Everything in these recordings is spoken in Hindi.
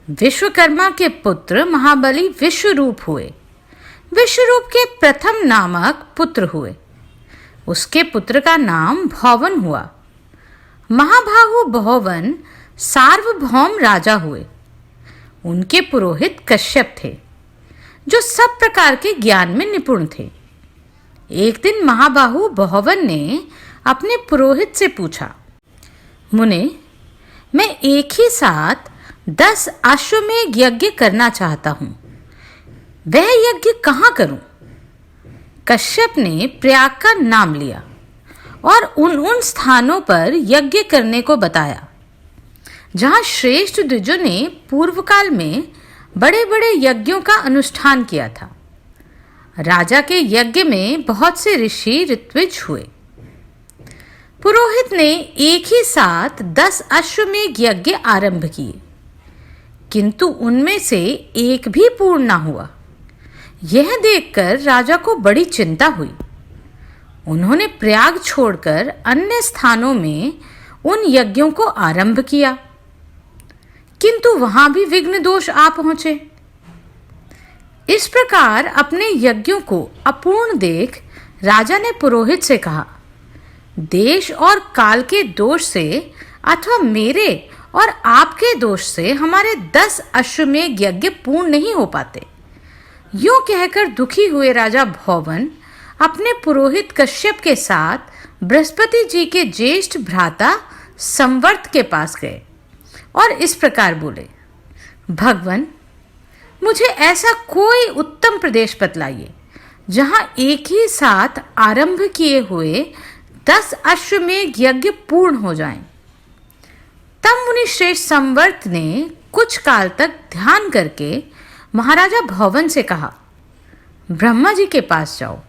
विश्वकर्मा के पुत्र महाबली विश्वरूप हुए। विश्वरूप के प्रथम नामक पुत्र हुए। उसके पुत्र का नाम भौवन हुआ। महाबाहु भौवन सार्वभौम राजा हुए। उनके पुरोहित कश्यप थे, जो सब प्रकार के ज्ञान में निपुण थे। एक दिन महाबाहु भौवन ने अपने पुरोहित से पूछा, मुने, मैं एक ही साथ 10 अश्वमेध यज्ञ करना चाहता हूँ। वह यज्ञ कहाँ करूँ? कश्यप ने प्रयाग का नाम लिया और उन स्थानों पर यज्ञ करने को बताया, जहाँ श्रेष्ठ द्विजों ने पूर्व काल में बड़े बड़े यज्ञों का अनुष्ठान किया था। राजा के यज्ञ में बहुत से ऋषि ऋत्विज हुए। पुरोहित ने एक ही साथ 10 अश्वमेध यज्ञ आरंभ किए, किंतु उनमें से एक भी पूर्ण न हुआ। यह देखकर राजा को बड़ी चिंता हुई। उन्होंने प्रयाग छोड़कर अन्य स्थानों में उन यज्ञों को आरंभ किया, किंतु वहां भी विघ्न दोष आ पहुंचे। इस प्रकार अपने यज्ञों को अपूर्ण देख राजा ने पुरोहित से कहा, देश और काल के दोष से अथवा मेरे और आपके दोष से हमारे 10 अश्वमेध यज्ञ पूर्ण नहीं हो पाते। यूं कहकर दुखी हुए राजा भौवन अपने पुरोहित कश्यप के साथ बृहस्पति जी के ज्येष्ठ भ्राता संवर्त के पास गए और इस प्रकार बोले, भगवन, मुझे ऐसा कोई उत्तम प्रदेश बतलाइए जहां एक ही साथ आरंभ किए हुए 10 अश्वमेध यज्ञ पूर्ण हो जाएं। तब मुनि श्रेष्ठ संवर्त ने कुछ काल तक ध्यान करके महाराजा भौवन से कहा, ब्रह्मा जी के पास जाओ,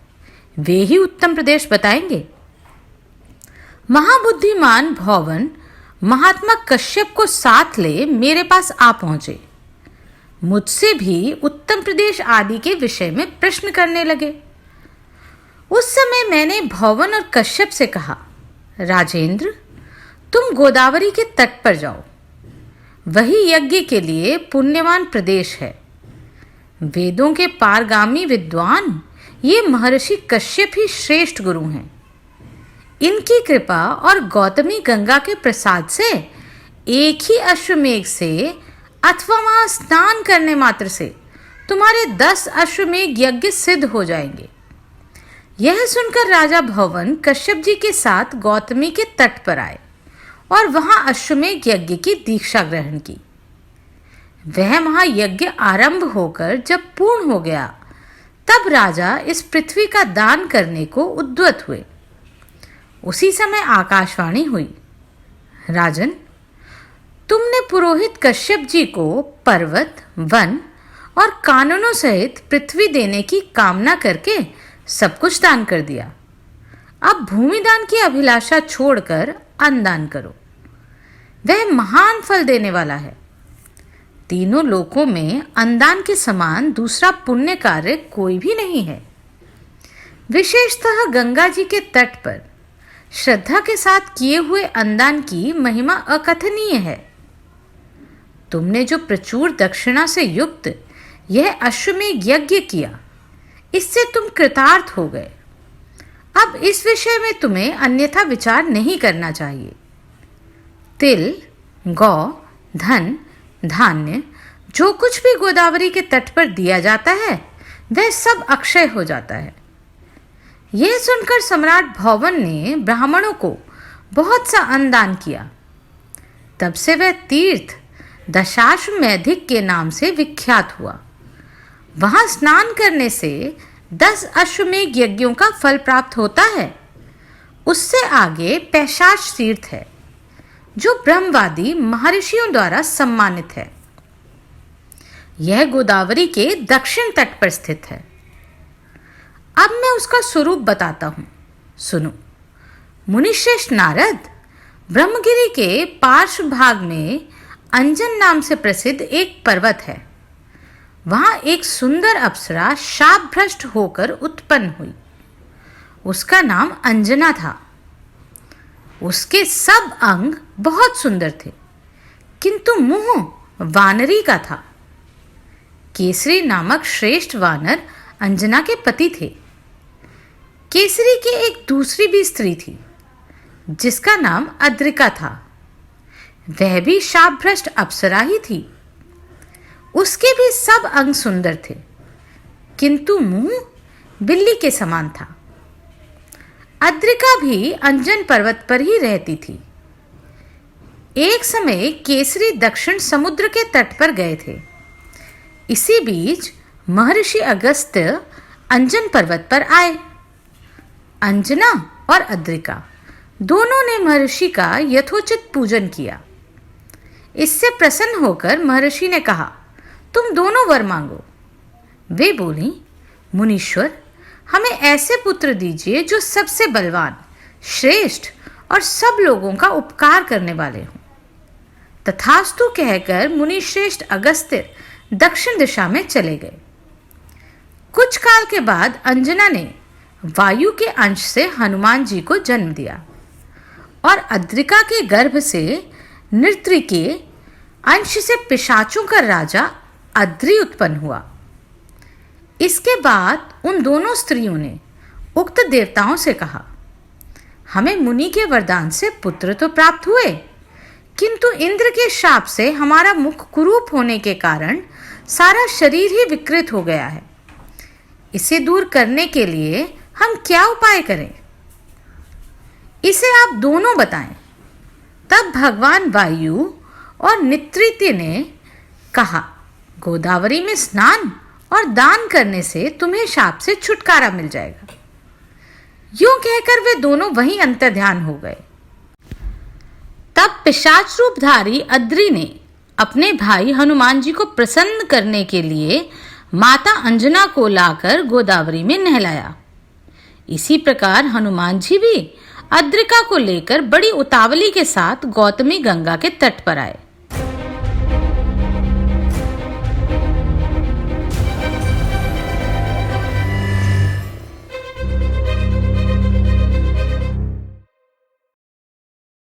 वे ही उत्तम प्रदेश बताएंगे। महाबुद्धिमान भौवन महात्मा कश्यप को साथ ले मेरे पास आ पहुंचे। मुझसे भी उत्तम प्रदेश आदि के विषय में प्रश्न करने लगे। उस समय मैंने भौवन और कश्यप से कहा, राजेंद्र, तुम गोदावरी के तट पर जाओ, वही यज्ञ के लिए पुण्यवान प्रदेश है। वेदों के पारगामी विद्वान ये महर्षि कश्यप ही श्रेष्ठ गुरु हैं। इनकी कृपा और गौतमी गंगा के प्रसाद से एक ही अश्वमेध से अथवा वहां स्नान करने मात्र से तुम्हारे 10 अश्वमेध यज्ञ सिद्ध हो जाएंगे। यह सुनकर राजा भौवन कश्यप जी के साथ गौतमी के तट पर आए और वहां अश्वमेध यज्ञ की दीक्षा ग्रहण की। वह महायज्ञ आरंभ होकर जब पूर्ण हो गया, तब राजा इस पृथ्वी का दान करने को उद्यत हुए। उसी समय आकाशवाणी हुई, राजन, तुमने पुरोहित कश्यप जी को पर्वत, वन और कानूनों सहित पृथ्वी देने की कामना करके सब कुछ दान कर दिया। अब भूमि दान की अभिलाषा छोड़कर अन्न दान करो, वह महान फल देने वाला है। तीनों लोकों में अन्नदान के समान दूसरा पुण्य कार्य कोई भी नहीं है। विशेषतः गंगा जी के तट पर श्रद्धा के साथ किए हुए अन्नदान की महिमा अकथनीय है। तुमने जो प्रचुर दक्षिणा से युक्त यह अश्वमेध यज्ञ किया, इससे तुम कृतार्थ हो गए। अब इस विषय में तुम्हें अन्यथा विचार नहीं करना चाहिए। तिल, गौ, धन, धान्य जो कुछ भी गोदावरी के तट पर दिया जाता है, वह सब अक्षय हो जाता है। यह सुनकर सम्राट भौवन ने ब्राह्मणों को बहुत सा अन्नदान किया। तब से वह तीर्थ दशाश्वमेधिक के नाम से विख्यात हुआ। वहां स्नान करने से 10 अश्वमेध यज्ञों का फल प्राप्त होता है। उससे आगे पैशाच तीर्थ है, जो ब्रह्मवादी महर्षियों द्वारा सम्मानित है। यह गोदावरी के दक्षिण तट पर स्थित है। अब मैं उसका स्वरूप बताता हूं, सुनो। मुनिश्रेष्ठ नारद, ब्रह्मगिरी के पार्श्व भाग में अंजन नाम से प्रसिद्ध एक पर्वत है। वहां एक सुंदर अप्सरा शाप भ्रष्ट होकर उत्पन्न हुई। उसका नाम अंजना था। उसके सब अंग बहुत सुंदर थे, किंतु मुंह वानरी का था। केसरी नामक श्रेष्ठ वानर अंजना के पति थे। केसरी की एक दूसरी भी स्त्री थी जिसका नाम अद्रिका था। वह भी शापभ्रष्ट अप्सरा ही थी। उसके भी सब अंग सुंदर थे, किंतु मुंह बिल्ली के समान था। अद्रिका भी अंजन पर्वत पर ही रहती थी। एक समय केसरी दक्षिण समुद्र के तट पर गए थे। इसी बीच महर्षि अगस्त्य अंजन पर्वत पर आए। अंजना और अद्रिका दोनों ने महर्षि का यथोचित पूजन किया। इससे प्रसन्न होकर महर्षि ने कहा, तुम दोनों वर मांगो। वे बोली, मुनीश्वर, हमें ऐसे पुत्र दीजिए जो सबसे बलवान, श्रेष्ठ और सब लोगों का उपकार करने वाले हों। तथास्तु कहकर मुनिश्रेष्ठ अगस्त्य दक्षिण दिशा में चले गए। कुछ काल के बाद अंजना ने वायु के अंश से हनुमान जी को जन्म दिया और अद्रिका के गर्भ से नृत्रि के अंश से पिशाचों का राजा अद्रि उत्पन्न हुआ। इसके बाद उन दोनों स्त्रियों ने उक्त देवताओं से कहा, हमें मुनि के वरदान से पुत्र तो प्राप्त हुए, किंतु इंद्र के शाप से हमारा मुख कुरूप होने के कारण सारा शरीर ही विकृत हो गया है। इसे दूर करने के लिए हम क्या उपाय करें? इसे आप दोनों बताएं। तब भगवान वायु और नित्रिति ने कहा, गोदावरी में स्नान और दान करने से तुम्हें शाप से छुटकारा मिल जाएगा। यूं कहकर वे दोनों वहीं अंतर्ध्यान हो गए। तब पिशाच रूपधारी अद्रि ने अपने भाई हनुमान जी को प्रसन्न करने के लिए माता अंजना को लाकर गोदावरी में नहलाया। इसी प्रकार हनुमान जी भी अद्रिका को लेकर बड़ी उतावली के साथ गौतमी गंगा के तट पर आए।